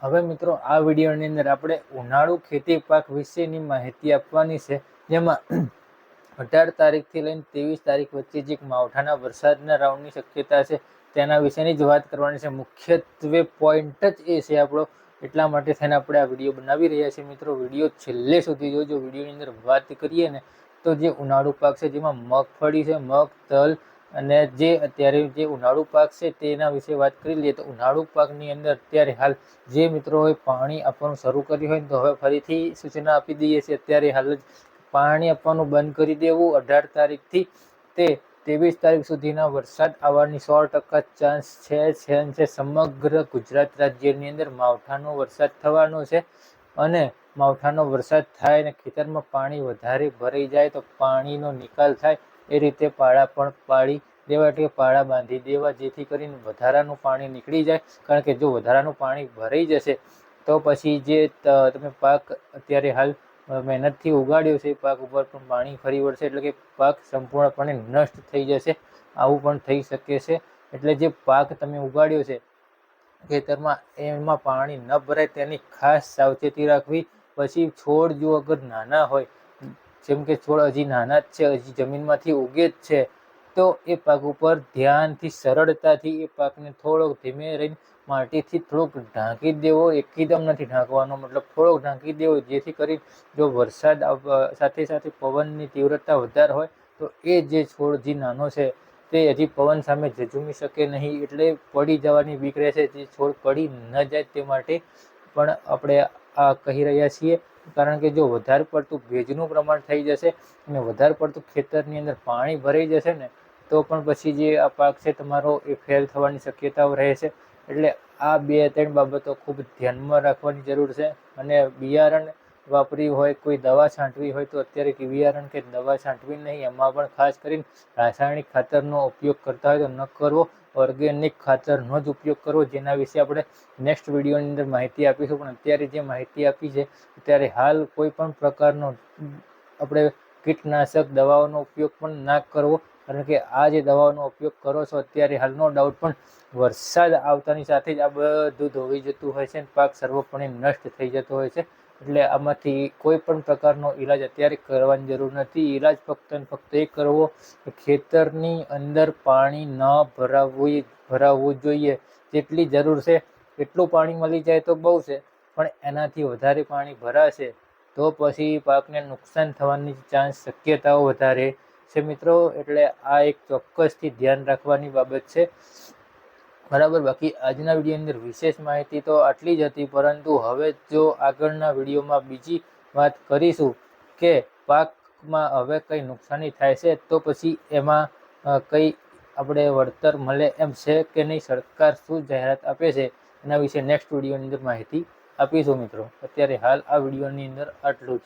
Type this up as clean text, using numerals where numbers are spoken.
હવે મિત્રો આ વિડીયોની અંદર આપણે ઉનાળુ ખેતી પાક વિશેની માહિતી આપવાની છે, જેમાં 18 તારીખથી લઈને 23 તારીખ વચ્ચે જે માવઠાના વરસાદના રાઉન્ડની શક્યતા છે તેના વિશેની જ વાત કરવાની છે। મુખ્યત્વે પોઈન્ટ જ એ છે આપણો, એટલા માટે થઈને આપણે આ વિડીયો બનાવી રહ્યા છીએ। મિત્રો વિડીયો છેલ્લે સુધી જોજો। વિડીયોની અંદર વાત કરીએ ને તો જે ઉનાળુ પાક છે જેમાં મગફળી છે, મગ, તલ અને જે અત્યારે જે ઉનાળુ પાક છે તેના વિશે વાત કરી લઈએ તો ઉનાળુ પાકની અંદર અત્યારે હાલ જે મિત્રોએ પાણી આપવાનું શરૂ કર્યું હોય તો હવે ફરીથી સૂચના આપી દઈએ છીએ। અત્યારે હાલ જ પાણી આપવાનું બંધ કરી દેવું। 18 તારીખથી તે 23 તારીખ સુધીના વરસાદ આવવાની 100% ચાન્સ છે। સમગ્ર ગુજરાત રાજ્યની અંદર માવઠાનો વરસાદ થવાનો છે અને માવઠાનો વરસાદ થાય અને ખેતરમાં પાણી વધારે ભરાઈ જાય તો પાણીનો નિકાલ થાય એ રીતે પાળા પણ પાડી દેવા, એટલે પાળા બાંધી દેવા, જેથી કરીને વધારાનું પાણી નીકળી જાય। કારણ કે જો વધારાનું પાણી ભરાઈ જશે તો પછી જે તમે પાક અત્યારે હાલ મહેનતથી ઉગાડ્યો છે પાક ઉપર પણ પાણી ફરી વળશે, એટલે કે પાક સંપૂર્ણપણે નષ્ટ થઈ જશે। આવું પણ થઈ શકે છે। એટલે જે પાક તમે ઉગાડ્યો છે ખેતરમાં એમાં પાણી ન ભરાય તેની ખાસ સાવચેતી રાખવી। પછી છોડ જો અગર નાના હોય, જેમ કે છોડ હજી નાના જ છે, હજી જમીનમાંથી ઉગે જ છે, તો એ પાક ઉપર ધ્યાનથી સરળતાથી એ પાકને થોડોક ધીમે રહીને માટીથી થોડોક ઢાંકી દેવો। એકદમ નથી ઢાંકવાનો, મતલબ થોડોક ઢાંકી દેવો, જેથી કરી જો વરસાદ સાથે સાથે પવનની તીવ્રતા વધારે હોય તો એ જે છોડ જે નાનો છે તે હજી પવન સામે ઝઝૂમી શકે નહીં, એટલે પડી જવાની બીક રહેશે। જે છોડ પડી ન જાય તે માટે પણ આપણે આ કહી રહ્યા છીએ। કારણ કે જો વધારે પડતું ભેજનું પ્રમાણ થઈ જશે અને વધારે પડતું ખેતરની અંદર પાણી ભરાઈ જશે ને તો પણ પછી જે આ પાક છે તમારો એ ફેલ થવાની શક્યતાઓ રહે છે। એટલે આ 2-3 બાબતો ખૂબ ધ્યાનમાં રાખવાની જરૂર છે। અને બિયારણ વાપરી હોય, કોઈ દવા છાંટવી હોય તો અત્યારે બિયારણ કે દવા છાંટવી નહીં, એમાં પણ ખાસ કરીને રાસાયણિક ખાતરનો ઉપયોગ કરતા હોય તો ન કરવો, ઓર્ગેનિક ખાતરનો જ ઉપયોગ કરવો, જેના વિશે આપણે નેક્સ્ટ વિડીયોની અંદર માહિતી આપીશું। પણ અત્યારે જે માહિતી આપી છે અત્યારે હાલ કોઈ પણ પ્રકારનો આપણે કીટનાશક દવાઓનો ઉપયોગ પણ ના કરવો, કારણ કે આ જે દવાઓનો ઉપયોગ કરો છો અત્યારે હાલનો ડાઉટ પણ વરસાદ આવતાની સાથે જ આ બધું ધોવાઈ જતું હોય છે અને પાક સર્વપણે નષ્ટ થઈ જતો હોય છે। એટલે આમાંથી કોઈ પણ પ્રકારનો ઈલાજ અત્યારે કરવાની જરૂર નથી। ઈલાજ ફક્ત ને ફક્ત એ કરવો કે ખેતરની અંદર પાણી ન ભરાવવું જોઈએ। જેટલી જરૂર છે એટલું પાણી મળી જાય તો બહુ છે, પણ એનાથી વધારે પાણી ભરાશે તો પછી પાકને નુકસાન થવાની શક્યતાઓ વધારે છે મિત્રો। એટલે આ એક ચોક્કસથી ધ્યાન રાખવાની બાબત છે, બરાબર। બાકી આજના વિડીયોની અંદર વિશેષ માહિતી તો આટલી જ હતી, પરંતુ હવે જો આગળના વિડીયોમાં બીજી વાત કરીશું કે પાકમાં હવે કંઈ નુકસાની થાય છે તો પછી એમાં કંઈ આપણે વળતર મળે એમ છે કે નહીં, સરકાર શું જાહેરાત આપે છે એના વિશે નેક્સ્ટ વિડીયોની અંદર માહિતી આપીશું મિત્રો। અત્યારે હાલ આ વિડીયોની અંદર આટલું જ।